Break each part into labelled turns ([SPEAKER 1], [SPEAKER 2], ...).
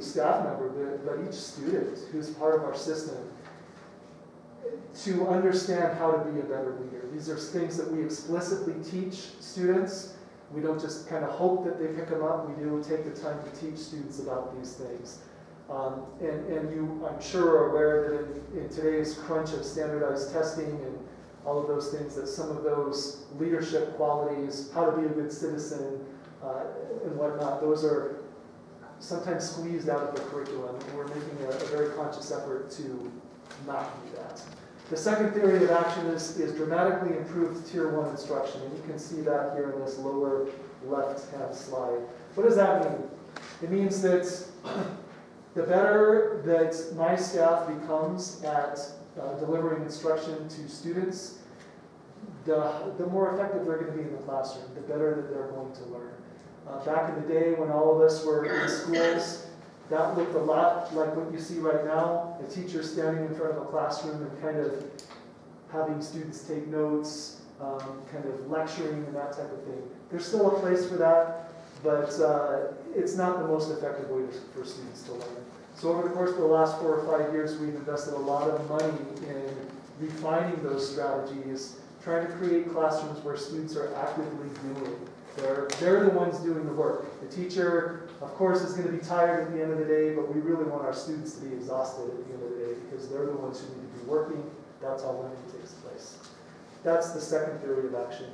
[SPEAKER 1] staff member, but each student who's part of our system to understand how to be a better leader. These are things that we explicitly teach students. We don't just kind of hope that they pick them up. We do take the time to teach students about these things. And you, I'm sure, are aware that in today's crunch of standardized testing and all of those things, that some of those leadership qualities, how to be a good citizen, and whatnot, those are sometimes squeezed out of the curriculum, and we're making a very conscious effort to not do that. The second theory of action is dramatically improved Tier 1 instruction, and you can see that here in this lower left-hand slide. What does that mean? It means that the better that my staff becomes at delivering instruction to students, the more effective they're going to be in the classroom, the better that they're going to learn. Back in the day when all of us were in schools, that looked a lot like what you see right now, a teacher standing in front of a classroom and kind of having students take notes, kind of lecturing and that type of thing. There's still a place for that, but it's not the most effective way for students to learn. So over the course of the last 4 or 5 years, we've invested a lot of money in refining those strategies, trying to create classrooms where students are actively doing. They're the ones doing the work. The teacher, of course, is going to be tired at the end of the day, but we really want our students to be exhausted at the end of the day because they're the ones who need to be working. That's how learning takes place. That's the second theory of action.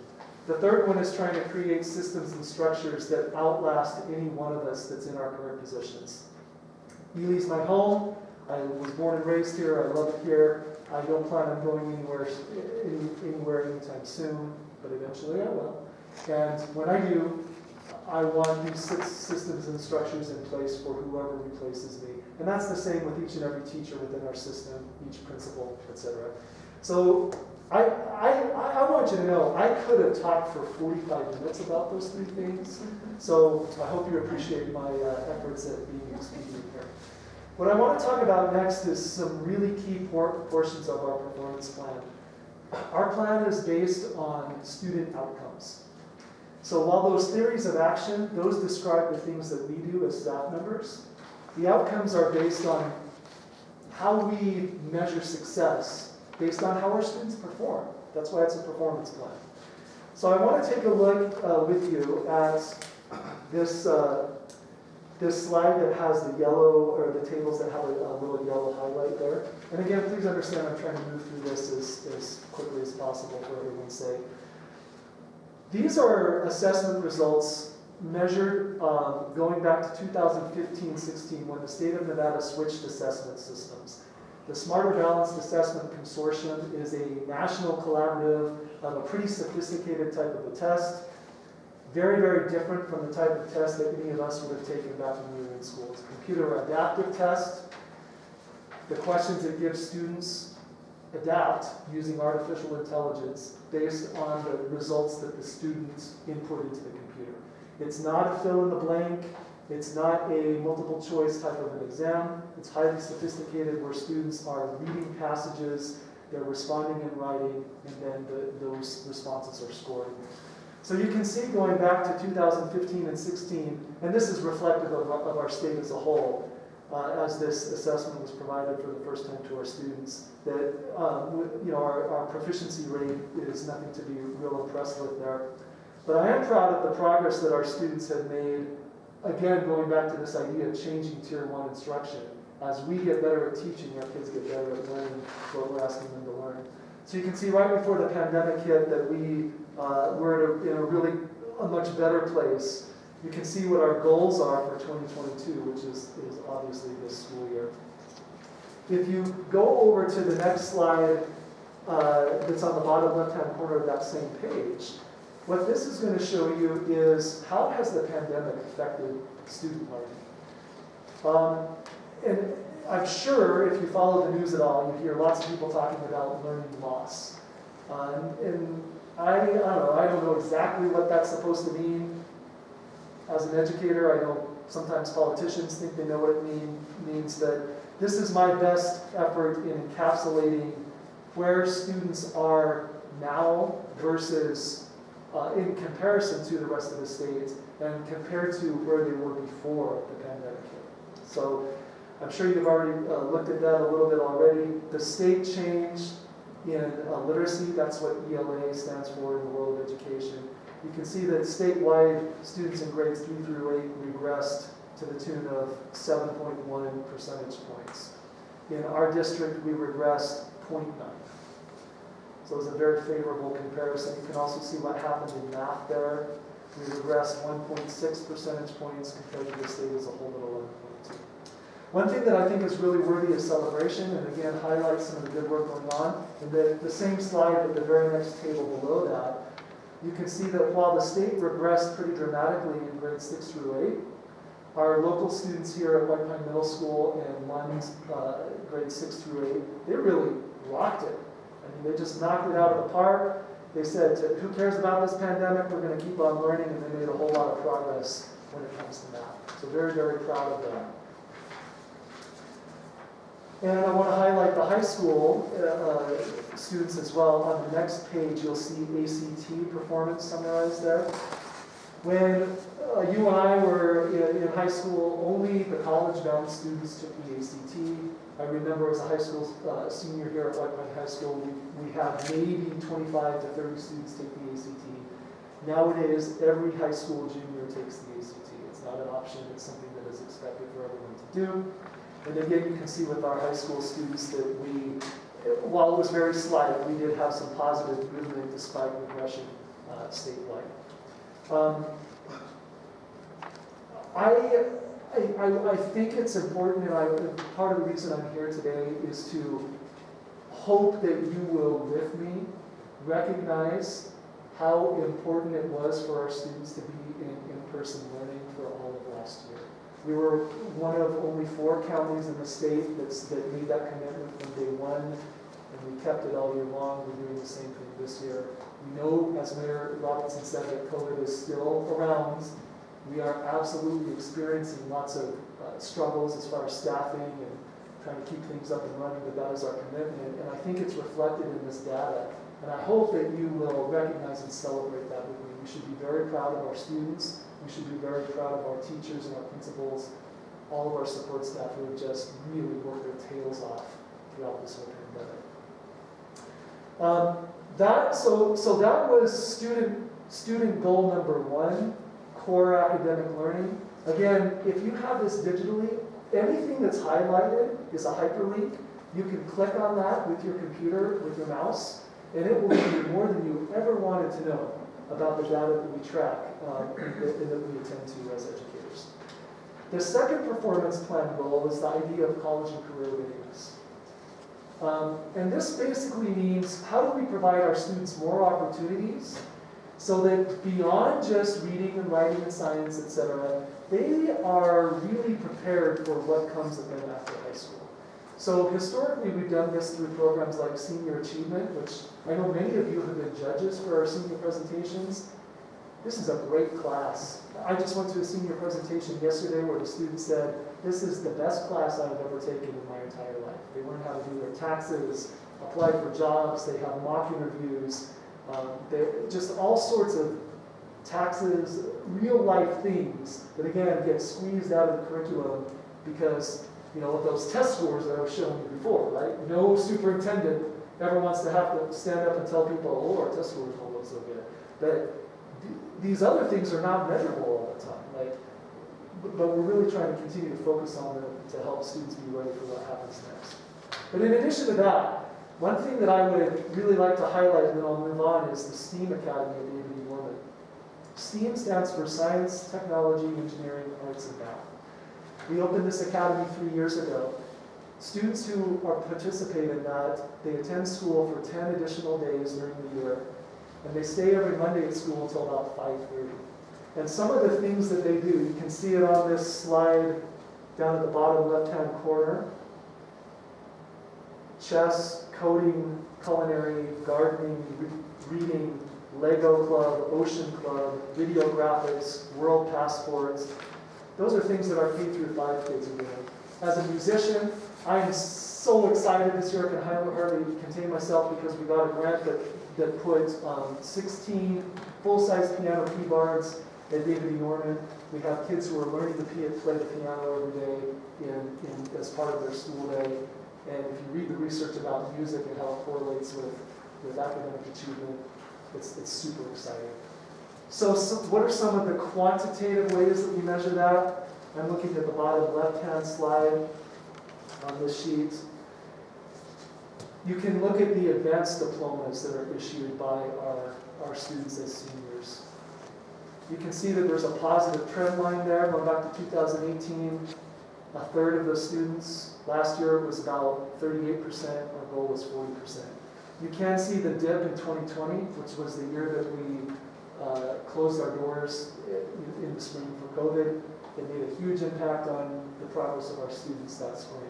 [SPEAKER 1] The third one is trying to create systems and structures that outlast any one of us that's in our current positions. Ely's my home. I was born and raised here. I love it here. I don't plan on going anywhere anytime soon, but eventually I will. And when I do, I want these systems and structures in place for whoever replaces me. And that's the same with each and every teacher within our system, each principal, etc. So I want you to know, I could have talked for 45 minutes about those 3 things. So I hope you appreciate my efforts at being expedient here. What I want to talk about next is some really key portions of our performance plan. Our plan is based on student outcomes. So while those theories of action, those describe the things that we do as staff members, the outcomes are based on how we measure success, based on how our students perform. That's why it's a performance plan. So I want to take a look with you at this slide that has the yellow, or the tables that have a little yellow highlight there. And again, please understand I'm trying to move through this as quickly as possible for everyone's sake. These are assessment results measured going back to 2015-16 when the state of Nevada switched assessment systems. The Smarter Balanced Assessment Consortium is a national collaborative of a pretty sophisticated type of a test. Very, very different from the type of test that any of us would have taken back when we were in school. It's a computer adaptive test. The questions it gives students adapt using artificial intelligence based on the results that the students input into the computer. It's not a fill in the blank. It's not a multiple choice type of an exam. It's highly sophisticated where students are reading passages, they're responding in writing, and then those responses are scored. So you can see going back to 2015 and 16, and this is reflective of our state as a whole, as this assessment was provided for the first time to our students, that our proficiency rate is nothing to be real impressed with there. But I am proud of the progress that our students have made, again, going back to this idea of changing Tier 1 instruction. As we get better at teaching, our kids get better at learning what we're asking them to learn. So you can see right before the pandemic hit that we were in a really much better place. You can see what our goals are for 2022, which is obviously this school year. If you go over to the next slide that's on the bottom left-hand corner of that same page, what this is going to show you is how has the pandemic affected student learning. And I'm sure if you follow the news at all, you hear lots of people talking about learning loss. And I don't know exactly what that's supposed to mean. As an educator, I know sometimes politicians think they know what it means, but this is my best effort in encapsulating where students are now versus in comparison to the rest of the state and compared to where they were before the pandemic hit. So I'm sure you've already looked at that a little bit already. The state changed in literacy, that's what ELA stands for in the world of education. You can see that statewide students in grades 3 through 8 regressed to the tune of 7.1 percentage points. In our district, we regressed 0.9. So it was a very favorable comparison. You can also see what happened in math there. We regressed 1.6 percentage points compared to the state as a whole at 11.2. One thing that I think is really worthy of celebration, and again highlights some of the good work going on, in the same slide at the very next table below that, you can see that while the state regressed pretty dramatically in grades 6 through 8, our local students here at White Pine Middle School and Lund, grades 6 through 8, they really rocked it. I mean, they just knocked it out of the park. They said, who cares about this pandemic? We're going to keep on learning, and they made a whole lot of progress when it comes to math. So very, very proud of that. And I want to highlight the high school students as well. On the next page, you'll see ACT performance summarized there. When you and I were in high school, only the college-bound students took the ACT. I remember as a high school senior here at White Pine High School, we had maybe 25 to 30 students take the ACT. Nowadays, every high school junior takes the ACT. It's not an option, it's something that is expected for everyone to do. And again, you can see with our high school students that we, while it was very slight, we did have some positive movement despite regression statewide. I think it's important, and part of the reason I'm here today is to hope that you will, with me, recognize how important it was for our students to be in in-person learning for all of last year. We were one of only 4 counties in the state that made that commitment from day one, and we kept it all year long. We're doing the same thing this year. We know, as Mayor Robinson said, that COVID is still around. We are absolutely experiencing lots of struggles as far as staffing and trying to keep things up and running, but that is our commitment, and I think it's reflected in this data. And I hope that you will recognize and celebrate that with me. We should be very proud of our students. We should be very proud of our teachers and our principals, all of our support staff who have just really worked their tails off throughout this whole pandemic. So that was student goal number 1, core academic learning. Again, if you have this digitally, anything that's highlighted is a hyperlink. You can click on that with your computer, with your mouse, and it will give you more than you ever wanted to know about the data that we track and that we attend to as educators. The second performance plan goal is the idea of college and career readiness. And this basically means, how do we provide our students more opportunities so that beyond just reading and writing and science, etc., they are really prepared for what comes at them after high school. So historically, we've done this through programs like Senior Achievement, which I know many of you have been judges for our senior presentations. This is a great class. I just went to a senior presentation yesterday where the student said, this is the best class I've ever taken in my entire life. They learn how to do their taxes, apply for jobs, they have mock interviews, just all sorts of taxes, real life things that again get squeezed out of the curriculum because, you know, of those test scores that I was showing you before, right? No superintendent ever wants to have to stand up and tell people, oh, our test scores don't look so good. But these other things are not measurable all the time. Like, but we're really trying to continue to focus on them to help students be ready for what happens next. But in addition to that, one thing that I would really like to highlight, and then I'll move on, is the STEAM Academy at David E. Woolman. STEAM stands for Science, Technology, Engineering, Arts, and Math. We opened this academy 3 years ago. Students who participate in that, they attend school for 10 additional days during the year, and they stay every Monday at school until about 5:30. And some of the things that they do, you can see it on this slide down at the bottom left-hand corner. Chess, coding, culinary, gardening, reading, Lego Club, Ocean Club, video graphics, world passports. Those are things that our K through 5 kids are doing. As a musician, I am so excited this year. I can hardly contain myself because we got a grant that put 16 full-size piano keyboards At David E. Norman, we have kids who are learning to play the piano every day as part of their school day. And if you read the research about music and how it correlates with academic achievement, it's super exciting. So what are some of the quantitative ways that we measure that? I'm looking at the bottom left-hand slide on this sheet. You can look at the advanced diplomas that are issued by our students as seniors. You can see that there's a positive trend line there going back to 2018. A third of the students, last year it was about 38%, our goal was 40%. You can see the dip in 2020, which was the year that we closed our doors in the spring for COVID. It made a huge impact on the progress of our students that spring.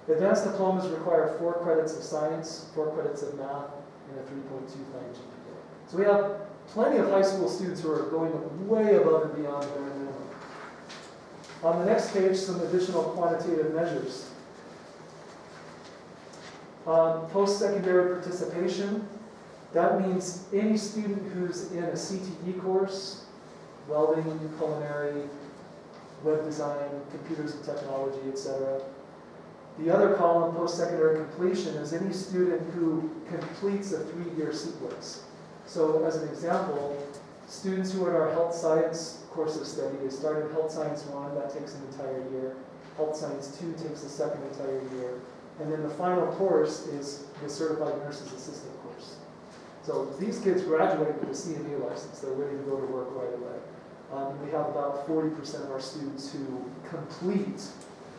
[SPEAKER 1] Advanced diplomas require 4 credits of science, 4 credits of math, and a 3.25 GPA. So we have plenty of high school students who are going way above and beyond their minimum. On the next page, some additional quantitative measures. Post-secondary participation, that means any student who's in a CTE course, welding, culinary, web design, computers and technology, etc. The other column, post-secondary completion, is any student who completes a 3-year sequence. So as an example, students who are in our health science course of study, they started health science 1, that takes an entire year. Health science 2 takes the second entire year. And then the final course is the certified nurse's assistant course. So these kids graduate with a CNA license. They're ready to go to work right away. We have about 40% of our students who complete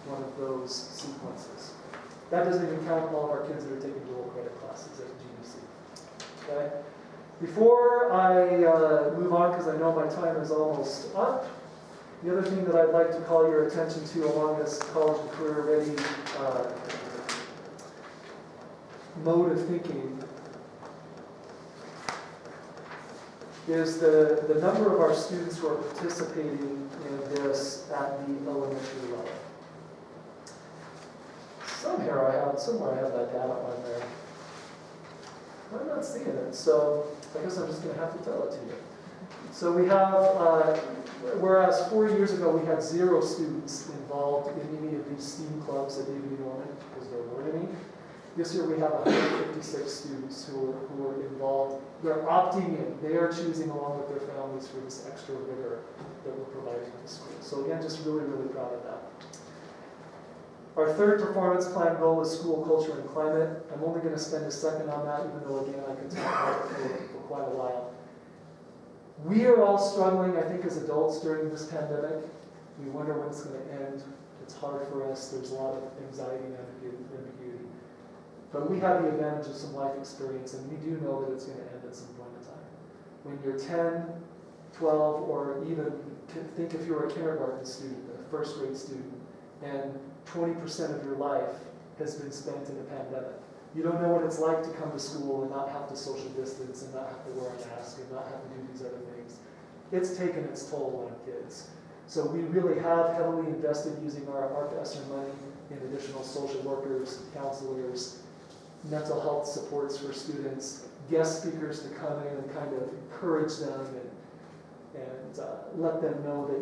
[SPEAKER 1] one of those sequences. That doesn't even count all of our kids that are taking dual credit classes at GBC. Okay? Before I move on, because I know my time is almost up, the other thing that I'd like to call your attention to along this college and career ready mode of thinking is the number of our students who are participating in this at the elementary level. Somewhere I have that data on there. I'm not seeing it, so I guess I'm just going to have to tell it to you. So we have, whereas 4 years ago we had 0 students involved in any of these STEAM clubs at David E. Norman because there weren't any. This year we have 156 students who are involved. They're opting in. They are choosing along with their families for this extra rigor that we're providing in the school. So again, just really, really proud of that. Our third performance plan goal is school culture and climate. I'm only going to spend a second on that, even though again I could talk about it for quite a while. We are all struggling, I think, as adults during this pandemic. We wonder when it's going to end. It's hard for us. There's a lot of anxiety and ambiguity. But we have the advantage of some life experience, and we do know that it's going to end at some point in time. When you're 10, 12, or even think if you're a kindergarten student, a first grade student, and 20% of your life has been spent in a pandemic. You don't know what it's like to come to school and not have to social distance and not have to wear a mask and not have to do these other things. It's taken its toll on kids. So we really have heavily invested using our ARC-ESSER money in additional social workers, counselors, mental health supports for students, guest speakers to come in and kind of encourage them and let them know that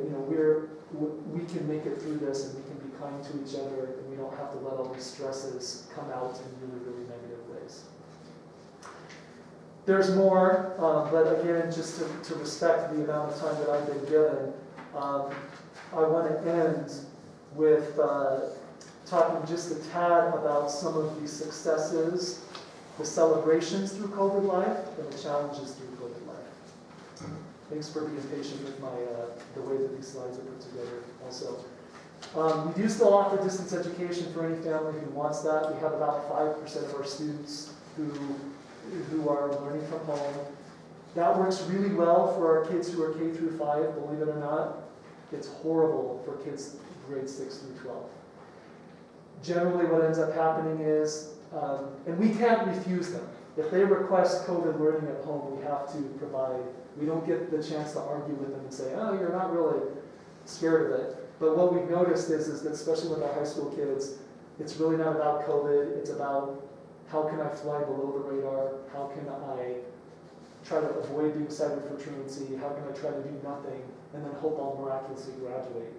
[SPEAKER 1] we can make it through this and we can be kind to each other and we don't have to let all these stresses come out in really, really negative ways. There's more, but again, just to respect the amount of time that I've been given, I want to end with talking just a tad about some of the successes, the celebrations through COVID life, and the challenges through COVID life. Thanks for being patient with the way that these slides are put together also. We do still offer distance education for any family who wants that. We have about 5% of our students who are learning from home. That works really well for our kids who are K through 5, believe it or not. It's horrible for kids grades 6 through 12. Generally what ends up happening is, and we can't refuse them. If they request COVID learning at home, we have to provide. We don't get the chance to argue with them and say, oh, you're not really scared of it. But what we've noticed is that especially with our high school kids, it's really not about COVID. It's about how can I fly below the radar? How can I try to avoid doing cider for truancy? How can I try to do nothing and then hope I'll miraculously graduate?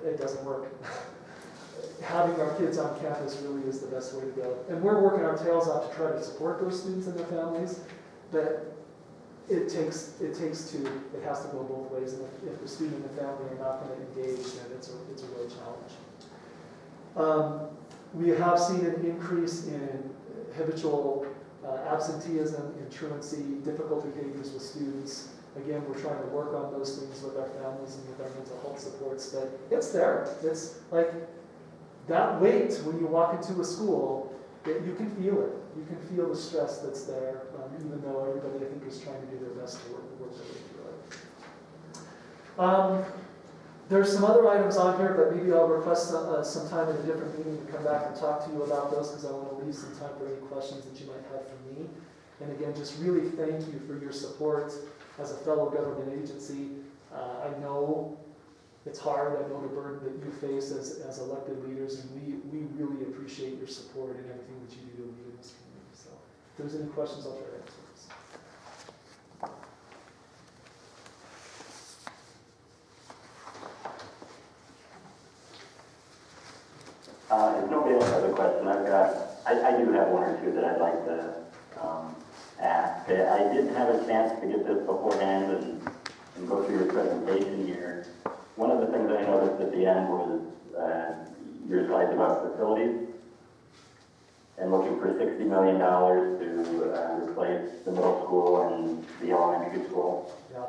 [SPEAKER 1] It doesn't work. Having our kids on campus really is the best way to go. And we're working our tails off to try to support those students and their families, but it takes two. It has to go both ways. And if the student and the family are not going to engage, then it's a real challenge. We have seen an increase in habitual absenteeism, in truancy, difficult behaviors with students. Again, we're trying to work on those things with our families and with our mental health supports, but it's there. It's like that weight when you walk into a school, you can feel it. You can feel the stress that's there, even though everybody, I think, is trying to do their best to work their way through it. There's some other items on here, but maybe I'll request some time in a different meeting to come back and talk to you about those, because I want to leave some time for any questions that you might have for me. And again, just really thank you for your support as a fellow government agency. I know it's hard. I know the burden that you face as elected leaders, and we really appreciate your support and everything that you do to lead in this community. So if there's any questions, I'll try to answer those.
[SPEAKER 2] If nobody else has a question, I do have one or two that I'd like to ask. I didn't have a chance to get this beforehand and go through your presentation here. One of the things I noticed at the end was your slides about facilities and looking for $60 million to replace the middle school and the elementary school.
[SPEAKER 1] Yeah.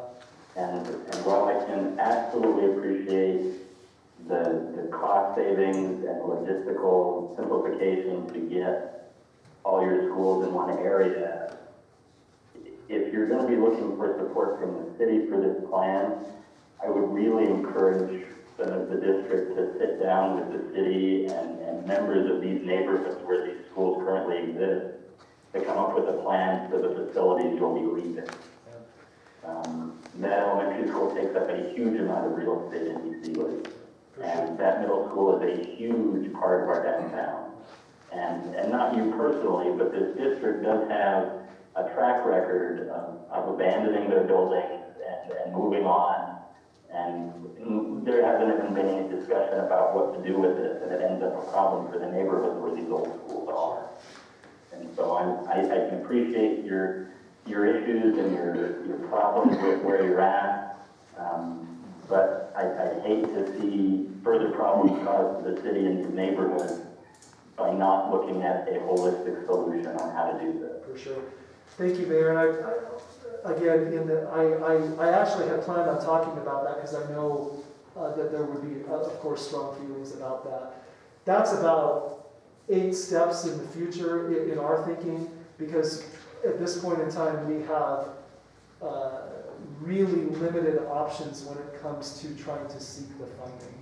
[SPEAKER 2] And while I can absolutely appreciate the cost savings and logistical simplification to get all your schools in one area, if you're going to be looking for support from the city for this plan, I would really encourage the district to sit down with the city and members of these neighborhoods where these schools currently exist to come up with a plan for the facilities you'll be leaving. That elementary school takes up a huge amount of real estate in East Ely. And that middle school is a huge part of our downtown. And not you personally, but this district does have a track record of abandoning their buildings and moving on. And there hasn't even been any discussion about what to do with this, and it ends up a problem for the neighborhoods where these old schools are. And so I can appreciate your issues and your problems with where you're at. But I hate to see further problems caused to the city and the neighborhood by not looking at a holistic solution on how to do this.
[SPEAKER 1] For sure. Thank you, Mayor. And I actually had planned on talking about that because I know that there would be, of course, strong feelings about that. That's about 8 steps in the future in our thinking, because at this point in time we have really limited options when it comes to trying to seek the funding.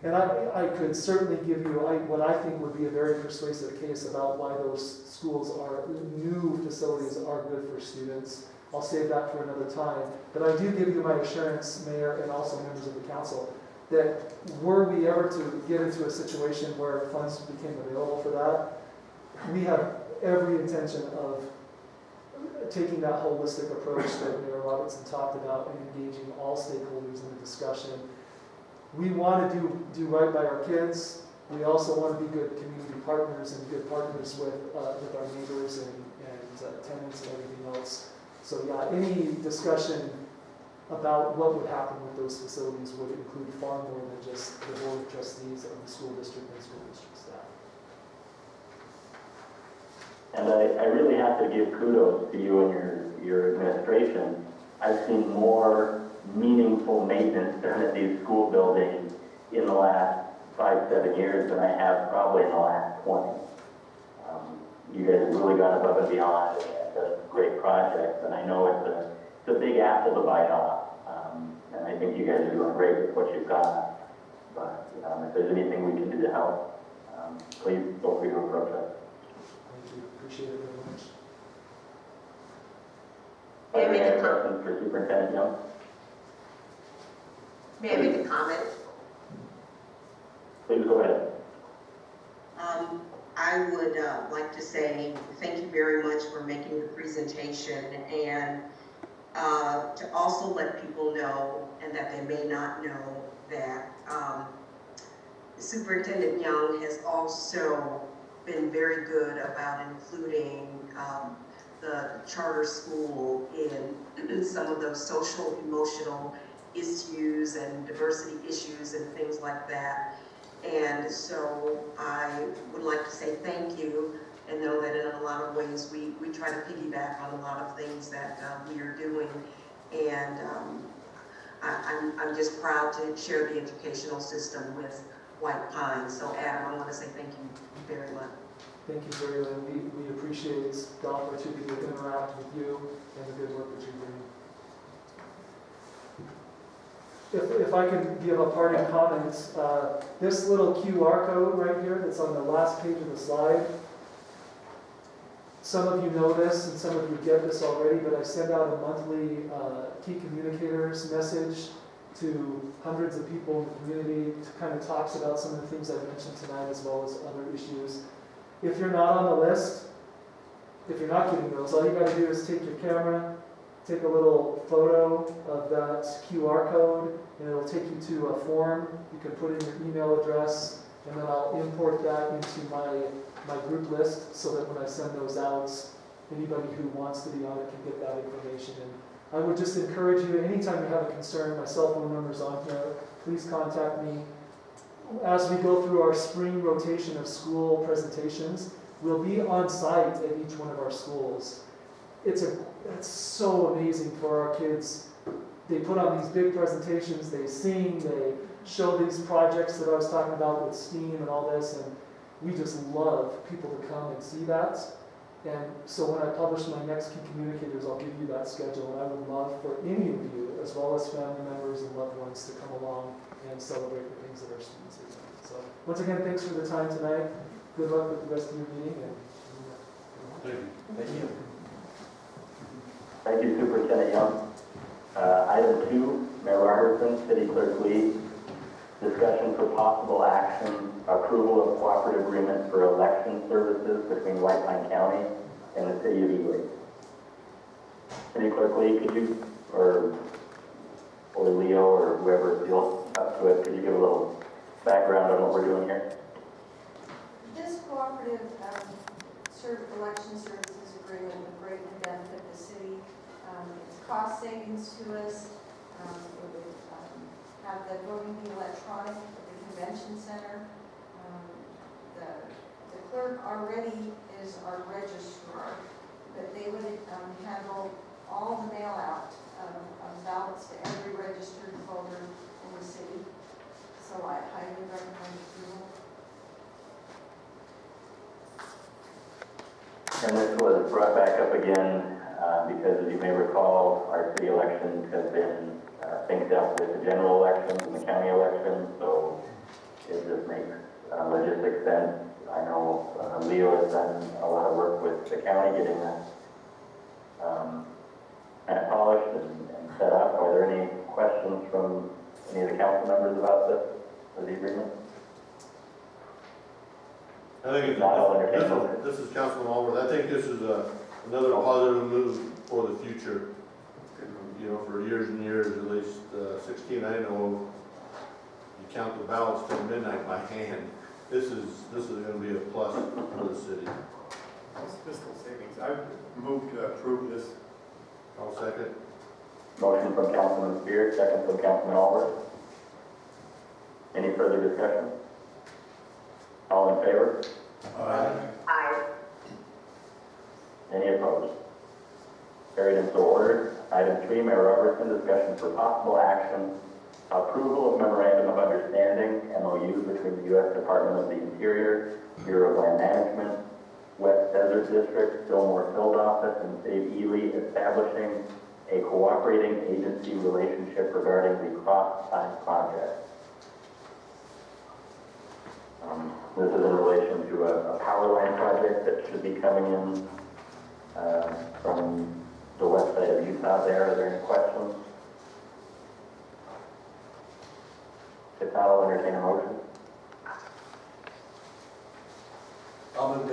[SPEAKER 1] And I could certainly give you what I think would be a very persuasive case about why those new facilities are good for students. I'll save that for another time. But I do give you my assurance, Mayor, and also members of the council, that were we ever to get into a situation where funds became available for that, we have every intention of taking that holistic approach that Mayor Robertson talked about and engaging all stakeholders in the discussion. We want to do right by our kids. We also want to be good community partners and good partners with our neighbors and tenants and everything else. So yeah, any discussion about what would happen with those facilities would include far more than just the board of trustees of the school district and school district staff.
[SPEAKER 2] And I really have to give kudos to you and your administration. I've seen more meaningful maintenance done at these school buildings in the last 5-7 years than I have probably in the last 20. You guys really got above and beyond and done great projects, and I know it's a big apple to bite off. And I think you guys are doing great with what you've got. But if there's anything we can do to help, please feel free to approach us.
[SPEAKER 1] Thank you. Appreciate it very much.
[SPEAKER 2] Are there any questions for Superintendent Young?
[SPEAKER 3] May I make a comment?
[SPEAKER 2] Please go ahead.
[SPEAKER 3] I I would like to say thank you very much for making the presentation, and to also let people know, and that they may not know, that Superintendent Young has also been very good about including the charter school in some of those social, emotional issues and diversity issues and things like that. And so I would like to say thank you, and know that in a lot of ways we try to piggyback on a lot of things that we are doing. And I'm just proud to share the educational system with White Pine. So Adam, I want to say thank you very much.
[SPEAKER 1] Thank you, Mary Lynn. We appreciate the opportunity to interact with you and the good work that you're doing. If I can give a parting comment, this little QR code right here that's on the last page of the slide, some of you know this and some of you get this already, but I send out a monthly key communicators message to hundreds of people in the community to kind of talks about some of the things I mentioned tonight as well as other issues. If you're not on the list, if you're not getting those, all you got to do is take your camera, take a little photo of that QR code, and it'll take you to a form. You can put in your email address, and then I'll import that into my group list so that when I send those out, anybody who wants to be on it can get that information. And I would just encourage you, anytime you have a concern, my cell phone number's on here, please contact me. As we go through our spring rotation of school presentations, we'll be on site at each one of our schools. It's so amazing for our kids. They put on these big presentations, they sing, they show these projects that I was talking about with STEAM and all this, and we just love people to come and see that. And so when I publish my next Key Communicators, I'll give you that schedule, and I would love for any of you, as well as family members and loved ones, to come along and celebrate the things that our students are doing. So once again, thanks for the time tonight. Good luck with the rest of your meeting.
[SPEAKER 4] Thank you.
[SPEAKER 2] Thank you, Superintendent Young. Item 2, Mayor Robertson, City Clerk Lee, discussion for possible action, approval of cooperative agreement for election services between White Pine County and the City of Ely. City Clerk Lee, could you, or Leo, or whoever feels up to it, could you give a little background on what we're doing here?
[SPEAKER 5] This cooperative election services agreement would greatly benefit the city. It's cost savings to us. It would have the voting be electronic at the convention center. The clerk already is our registrar, but they would handle all the mail out of ballots to every registered voter in the city. So I highly recommend approval.
[SPEAKER 2] And this was brought back up again because, as you may recall, our city elections have been synced up with the general elections and the county elections, so it just makes logistic sense. I know Leo has done a lot of work with the county getting that kind of polished and set up. Are there any questions from any of the council members about this, or the agreement?
[SPEAKER 4] I think this is Councilman Allworth. I think this is another positive move for the future. You know, for years and years, at least 16, I know you count the ballots till midnight by hand. This is going to be a plus for the city.
[SPEAKER 6] It's fiscal savings. I move to approve this.
[SPEAKER 4] I'll second.
[SPEAKER 2] Motion from Councilman Spear, second from Councilman Allworth. Any further discussion? All in favor?
[SPEAKER 3] Aye.
[SPEAKER 2] Any opposed? Carried and so ordered. Item 3, Mayor Robertson, discussion for possible action, approval of memorandum of understanding, MOU, between the U.S. Department of the Interior, Bureau of Land Management, West Desert District, Fillmore Field Office, and City of Ely, establishing a cooperating agency relationship regarding the cross-site project. This is in relation to a power line project that should be coming in from the west side of Utah there. Are there any questions? If not, I'll entertain a motion.
[SPEAKER 7] I'll move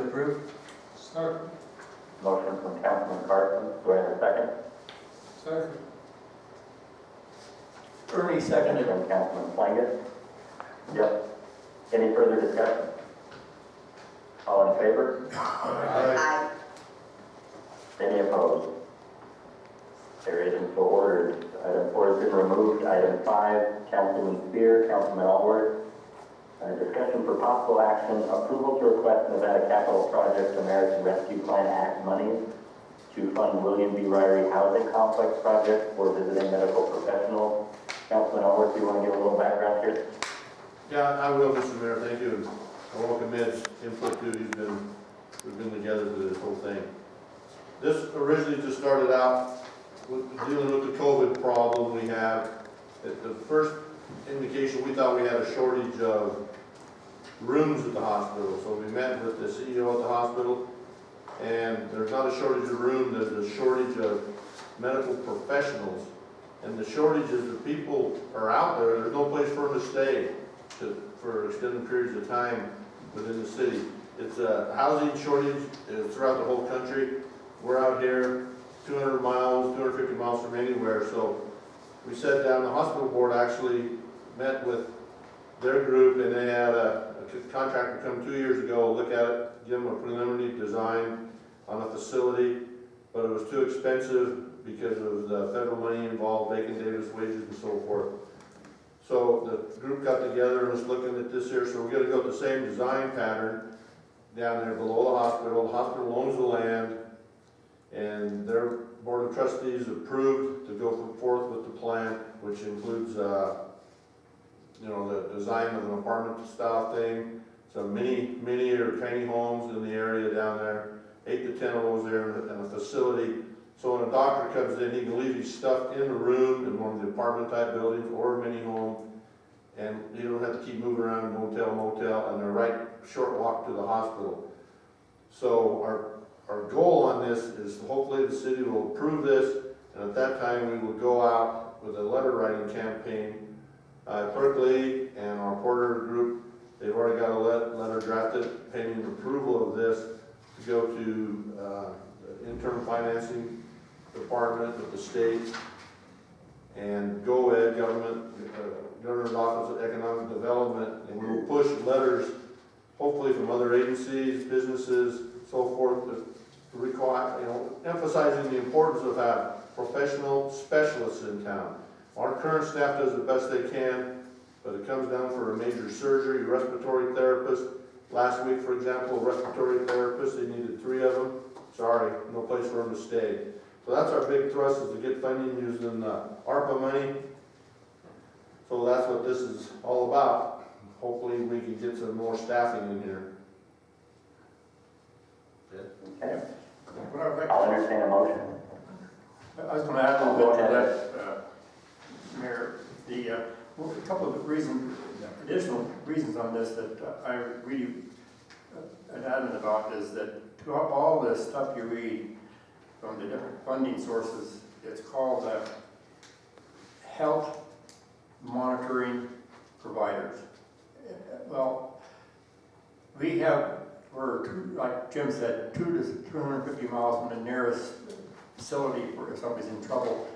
[SPEAKER 7] seconded.
[SPEAKER 2] From Councilman Plingus. Yep. Any further discussion? All in favor?
[SPEAKER 3] I,
[SPEAKER 2] Any opposed? Carried and so ordered. Item 4 has been removed. Item 5, Councilman Spear, Councilman Allworth. Discussion for possible action, approval to request Nevada Capital Projects American Rescue Plan Act monies to fund William B. Ryrie Housing Complex project for visiting medical professionals. Councilman Allworth, do you want to give a little background here?
[SPEAKER 4] Yeah, I will, Mr. Mayor, thank you, and I welcome Ed's input too, we've been together through this whole thing. This originally just started out with dealing with the COVID problem we have. At the first indication, we thought we had a shortage of rooms at the hospital, so we met with the CEO at the hospital, and there's not a shortage of room, there's a shortage of medical professionals, and the shortage is that people are out there, there's no place for them to stay for extended periods of time within the city. It's a housing shortage throughout the whole country. We're out here 200 miles, 250 miles from anywhere, so we sat down, the hospital board actually met with their group, and they had a contractor come 2 years ago, look at it, give them a preliminary design on a facility, but it was too expensive because of the federal money involved, Bacon Davis wages and so forth. So the group got together and was looking at this here, so we're gonna go with the same design pattern down there below the hospital. The hospital owns the land, and their board of trustees approved to go forth with the plan, which includes, you know, the design of an apartment style thing, some mini or tiny homes in the area down there, 8 to 10 of those there in a facility. So when a doctor comes in, he can leave his stuff in the room in one of the apartment type buildings or a mini home, and you don't have to keep moving around motel, and they're right short walk to the hospital. So our goal on this is hopefully the city will approve this, and at that time we will go out with a letter writing campaign. Berkeley and our Porter group, they've already got a letter drafted pending approval of this to go to the internal financing department with the state and GOED, Governor's Office of Economic Development, and we will push letters hopefully from other agencies, businesses, so forth, to require, you know, emphasizing the importance of having professional specialists in town. Our current staff does the best they can, but it comes down for a major surgery, respiratory therapist. Last week, for example, a respiratory therapist, they needed 3 of them. Sorry, no place for them to stay. So that's our big thrust, is to get funding using ARPA money. So that's what this is all about. Hopefully we can get some more staffing in here.
[SPEAKER 2] Okay.
[SPEAKER 6] What I'd like
[SPEAKER 2] I'll entertain a motion.
[SPEAKER 6] I was going to add a
[SPEAKER 2] Go
[SPEAKER 6] little bit to
[SPEAKER 2] ahead.
[SPEAKER 6] that, Mayor. Well, a couple of additional reasons on this that I really am adamant about is that throughout all this stuff you read from the different funding sources, it's called health monitoring providers. Well, we're like Jim said, 2 to 250 miles from the nearest facility for if somebody's in trouble.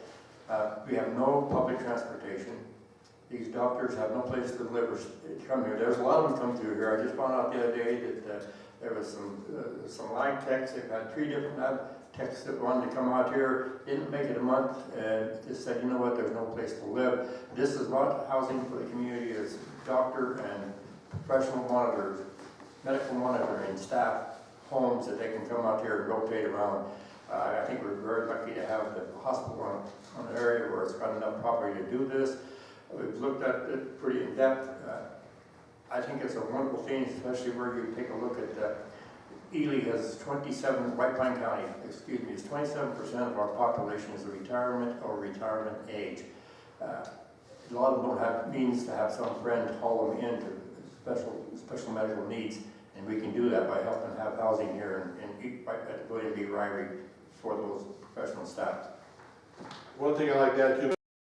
[SPEAKER 6] We have no public transportation. These doctors have no place to live or come here. There's a lot of them come through here. I just found out the other day that there was some line techs. They've had 3 different techs that wanted to come out here, didn't make it a month, and just said, you know what, there's no place to live. This is not housing for the community. It's doctor and professional monitors, medical monitoring staff, homes that they can come out here and rotate around. I think we're very lucky to have the hospital on an area where it's got enough property to do this. We've looked at it pretty in depth. I think it's a wonderful thing, especially where you take a look at Ely has 27, White Pine County, excuse me, is 27% of our population is a retirement or retirement age. A lot of them don't have means to have some friend haul them into special medical needs, and we can do that by helping have housing here at William B. Ryrie for those professional staff.
[SPEAKER 4] One thing I like to add too,